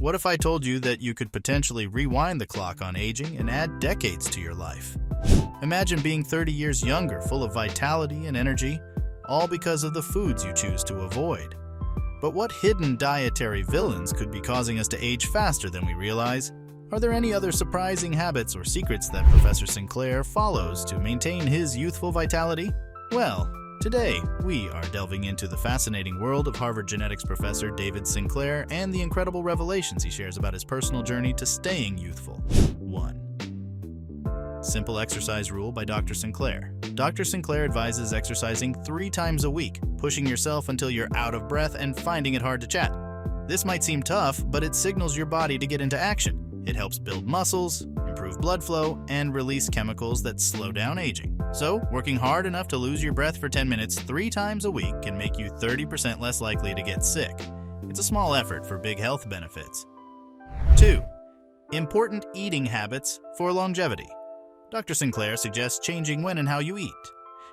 What if I told you that you could potentially rewind the clock on aging and add decades to your life? Imagine being 30 years younger, full of vitality and energy, all because of the foods you choose to avoid. But what hidden dietary villains could be causing us to age faster than we realize? Are there any other surprising habits or secrets that Professor Sinclair follows to maintain his youthful vitality? Well, today we are delving into the fascinating world of Harvard genetics professor David Sinclair and the incredible revelations he shares about his personal journey to staying youthful. 1. Simple exercise rule by Dr. Sinclair. Dr. Sinclair advises exercising 3 times a week, pushing yourself until you're out of breath and finding it hard to chat. This might seem tough, but it signals your body to get into action. It helps build muscles, improve blood flow, and release chemicals that slow down aging. So, working hard enough to lose your breath for 10 minutes 3 times a week can make you 30% less likely to get sick. It's a small effort for big health benefits. 2. Important eating habits for longevity. Dr. Sinclair suggests changing when and how you eat.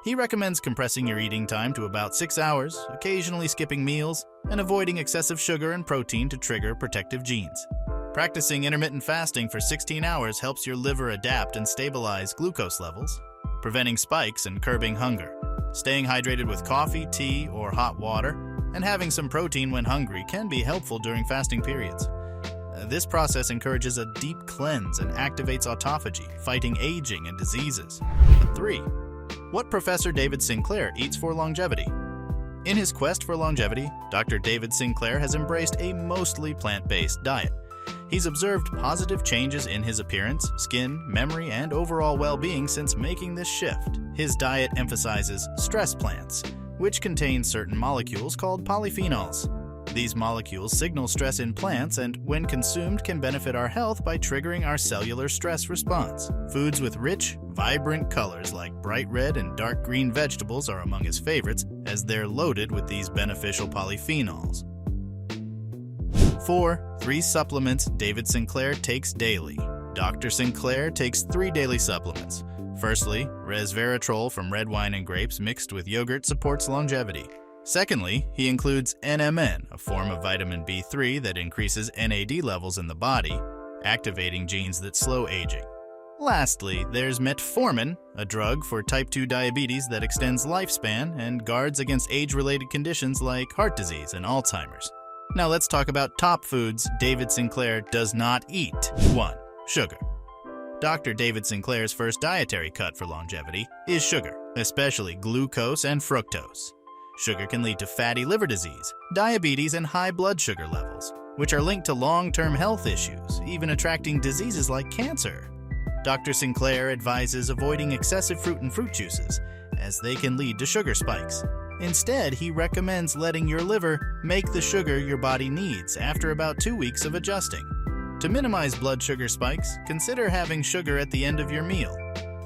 He recommends compressing your eating time to about 6 hours, occasionally skipping meals, and avoiding excessive sugar and protein to trigger protective genes. Practicing intermittent fasting for 16 hours helps your liver adapt and stabilize glucose levels, preventing spikes and curbing hunger. Staying hydrated with coffee, tea, or hot water, and having some protein when hungry can be helpful during fasting periods. This process encourages a deep cleanse and activates autophagy, fighting aging and diseases. 3. What Professor David Sinclair eats for longevity. In his quest for longevity, Dr. David Sinclair has embraced a mostly plant-based diet. He's observed positive changes in his appearance, skin, memory, and overall well-being since making this shift. His diet emphasizes stress plants, which contain certain molecules called polyphenols. These molecules signal stress in plants and, when consumed, can benefit our health by triggering our cellular stress response. Foods with rich, vibrant colors like bright red and dark green vegetables are among his favorites, as they're loaded with these beneficial polyphenols. 4. 3 supplements David Sinclair takes daily. Dr. Sinclair takes 3 daily supplements. Firstly, resveratrol from red wine and grapes mixed with yogurt supports longevity. Secondly, he includes NMN, a form of vitamin B3 that increases NAD levels in the body, activating genes that slow aging. Lastly, there's metformin, a drug for type 2 diabetes that extends lifespan and guards against age-related conditions like heart disease and Alzheimer's. Now let's talk about top foods David Sinclair does not eat. 1. Sugar. Dr. David Sinclair's first dietary cut for longevity is sugar, especially glucose and fructose. Sugar can lead to fatty liver disease, diabetes, and high blood sugar levels, which are linked to long-term health issues, even attracting diseases like cancer. Dr. Sinclair advises avoiding excessive fruit and fruit juices, as they can lead to sugar spikes. Instead, he recommends letting your liver make the sugar your body needs after about 2 weeks of adjusting. To minimize blood sugar spikes, consider having sugar at the end of your meal.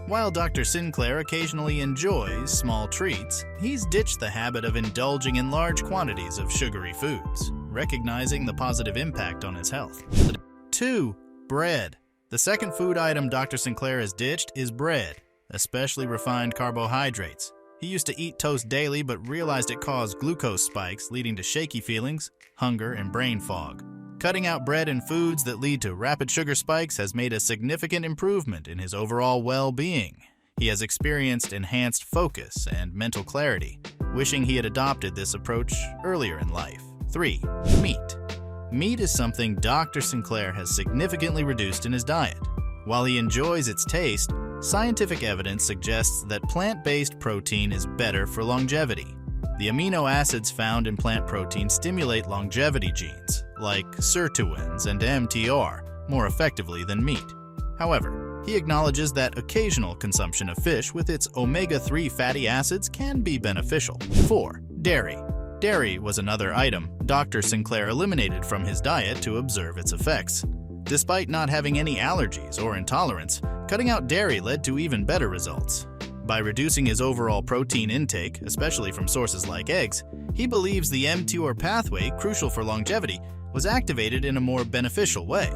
While Dr. Sinclair occasionally enjoys small treats, he's ditched the habit of indulging in large quantities of sugary foods, recognizing the positive impact on his health. 2. Bread. The second food item Dr. Sinclair has ditched is bread, especially refined carbohydrates. He used to eat toast daily but realized it caused glucose spikes, leading to shaky feelings, hunger, and brain fog. Cutting out bread and foods that lead to rapid sugar spikes has made a significant improvement in his overall well-being. He has experienced enhanced focus and mental clarity, wishing he had adopted this approach earlier in life. 3. Meat. Meat is something Dr. Sinclair has significantly reduced in his diet. While he enjoys its taste, scientific evidence suggests that plant-based protein is better for longevity. The amino acids found in plant protein stimulate longevity genes, like sirtuins and mTOR, more effectively than meat. However, he acknowledges that occasional consumption of fish with its omega-3 fatty acids can be beneficial. 4. Dairy. Dairy was another item Dr. Sinclair eliminated from his diet to observe its effects. Despite not having any allergies or intolerance, cutting out dairy led to even better results. By reducing his overall protein intake, especially from sources like eggs, he believes the mTOR pathway, crucial for longevity, was activated in a more beneficial way.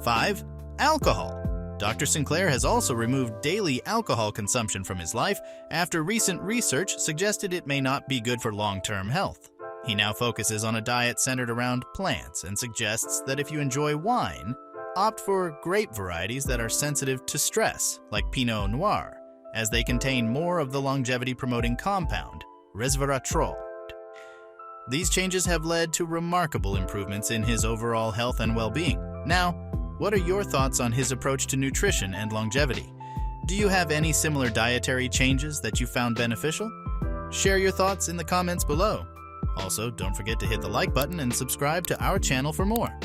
5. Alcohol. Dr. Sinclair has also removed daily alcohol consumption from his life after recent research suggested it may not be good for long-term health. He now focuses on a diet centered around plants and suggests that if you enjoy wine, opt for grape varieties that are sensitive to stress, like Pinot Noir, as they contain more of the longevity-promoting compound, resveratrol. These changes have led to remarkable improvements in his overall health and well-being. Now, what are your thoughts on his approach to nutrition and longevity? Do you have any similar dietary changes that you found beneficial? Share your thoughts in the comments below. Also, don't forget to hit the like button and subscribe to our channel for more.